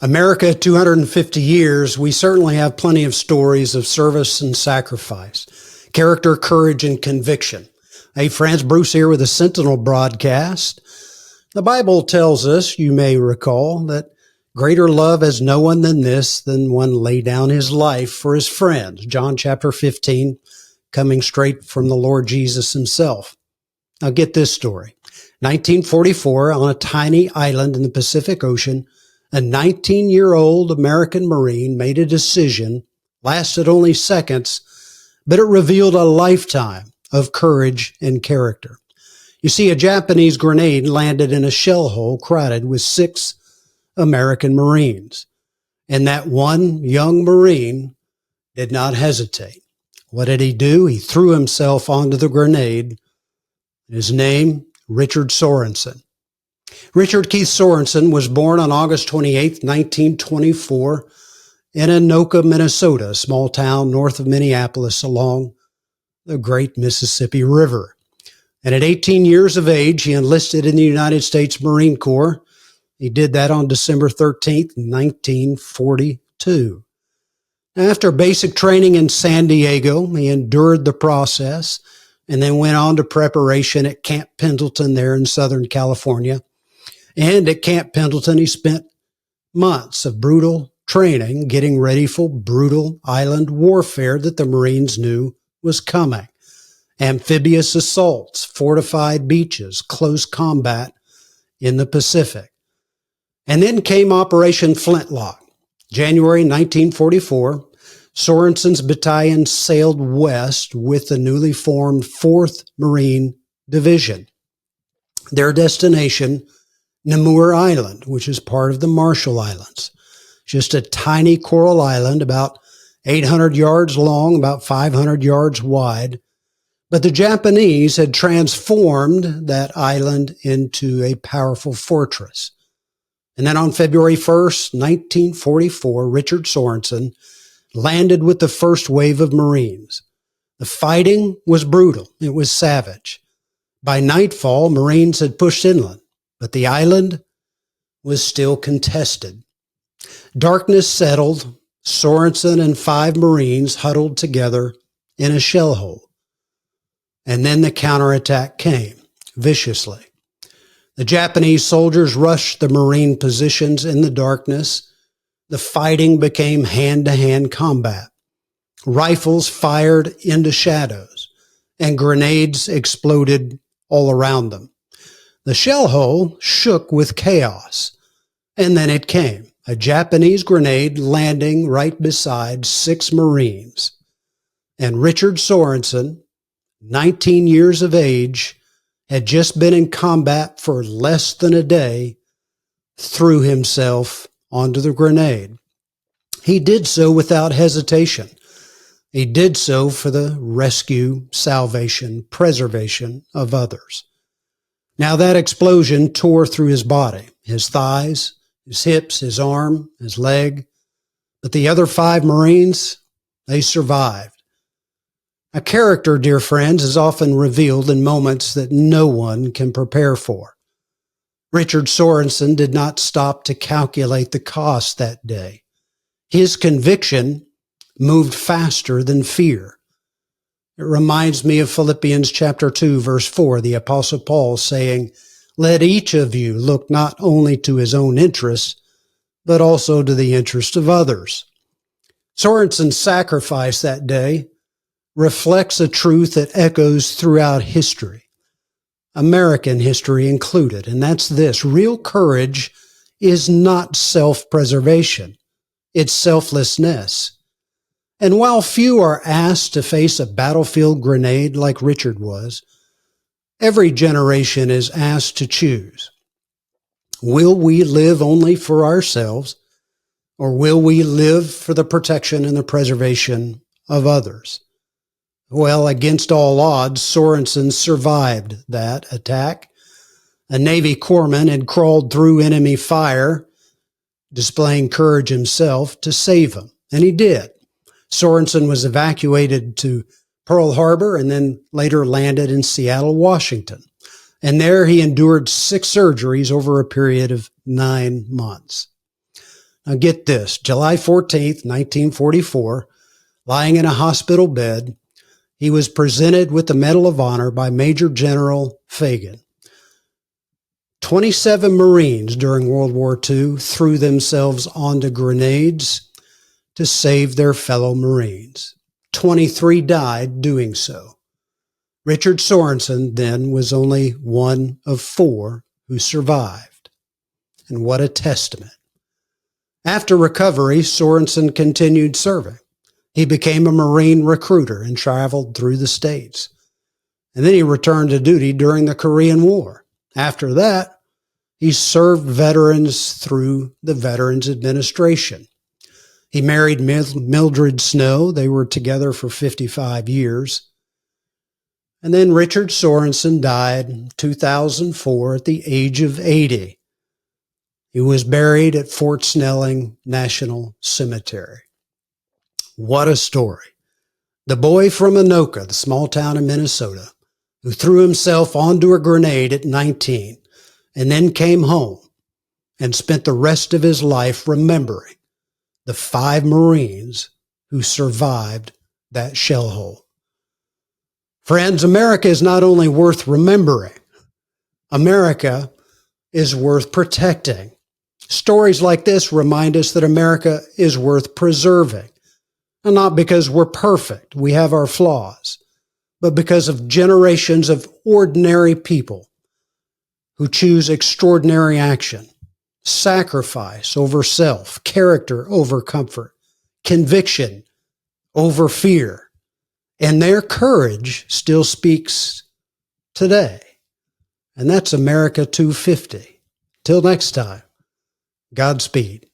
America, 250 years, we certainly have plenty of stories of service and sacrifice, character, courage, and conviction. Hey friends, Bruce here with the Sentinel broadcast. The Bible tells us, you may recall, that greater love has no one than this, than one lay down his life for his friends. John chapter 15, coming straight from the Lord Jesus himself. Now get this story. 1944, on a tiny island in the Pacific Ocean, a 19-year-old American Marine made a decision, lasted only seconds, but it revealed a lifetime of courage and character. You see, a Japanese grenade landed in a shell hole crowded with 6 American Marines. And that one young Marine did not hesitate. What did he do? He threw himself onto the grenade. His name, Richard Sorenson. Richard Keith Sorenson was born on August 28, 1924, in Anoka, Minnesota, a small town north of Minneapolis along the great Mississippi River. And at 18 years of age, he enlisted in the United States Marine Corps. He did that on December 13, 1942. After basic training in San Diego, he endured the process and then went on to preparation at Camp Pendleton there in Southern California. And at Camp Pendleton, he spent months of brutal training, getting ready for brutal island warfare that the Marines knew was coming. Amphibious assaults, fortified beaches, close combat in the Pacific. And then came Operation Flintlock. January 1944, Sorenson's battalion sailed west with the newly formed 4th Marine Division. Their destination, Namur Island, which is part of the Marshall Islands. Just a tiny coral island, about 800 yards long, about 500 yards wide. But the Japanese had transformed that island into a powerful fortress. And then on February 1st, 1944, Richard Sorenson landed with the first wave of Marines. The fighting was brutal. It was savage. By nightfall, Marines had pushed inland, but the island was still contested. Darkness settled. Sorenson and 5 Marines huddled together in a shell hole. And then the counterattack came, viciously. The Japanese soldiers rushed the Marine positions in the darkness. The fighting became hand-to-hand combat. Rifles fired into shadows, and grenades exploded all around them. The shell hole shook with chaos, and then it came, a Japanese grenade landing right beside 6 Marines. And Richard Sorenson, 19 years of age, had just been in combat for less than a day, threw himself onto the grenade. He did so without hesitation. He did so for the rescue, salvation, preservation of others. Now that explosion tore through his body, his thighs, his hips, his arm, his leg. But the other 5 Marines, they survived. A character, dear friends, is often revealed in moments that no one can prepare for. Richard Sorenson did not stop to calculate the cost that day. His conviction moved faster than fear. It reminds me of Philippians chapter 2, verse 4, the Apostle Paul saying, "Let each of you look not only to his own interests, but also to the interest of others." Sorenson's sacrifice that day reflects a truth that echoes throughout history, American history included, and that's this: real courage is not self-preservation, it's selflessness. And while few are asked to face a battlefield grenade like Richard was, every generation is asked to choose. Will we live only for ourselves, or will we live for the protection and the preservation of others? Well, against all odds, Sorenson survived that attack. A Navy corpsman had crawled through enemy fire, displaying courage himself, to save him, and he did. Sorenson was evacuated to Pearl Harbor and then later landed in Seattle, Washington. And there he endured 6 surgeries over a period of 9 months. Now get this, July 14th, 1944, lying in a hospital bed, he was presented with the Medal of Honor by Major General Fagan. 27 Marines during World War II threw themselves onto grenades to save their fellow Marines. 23 died doing so. Richard Sorenson then was only one of 4 who survived. And what a testament. After recovery, Sorenson continued serving. He became a Marine recruiter and traveled through the States. And then he returned to duty during the Korean War. After that, he served veterans through the Veterans Administration. He married Mildred Snow. They were together for 55 years. And then Richard Sorenson died in 2004 at the age of 80. He was buried at Fort Snelling National Cemetery. What a story. The boy from Anoka, the small town in Minnesota, who threw himself onto a grenade at 19 and then came home and spent the rest of his life remembering the 5 Marines who survived that shell hole. Friends, America is not only worth remembering, America is worth protecting. Stories like this remind us that America is worth preserving. And not because we're perfect, we have our flaws, but because of generations of ordinary people who choose extraordinary action, sacrifice over self, character over comfort, conviction over fear. And their courage still speaks today. And that's America 250. Till next time, Godspeed.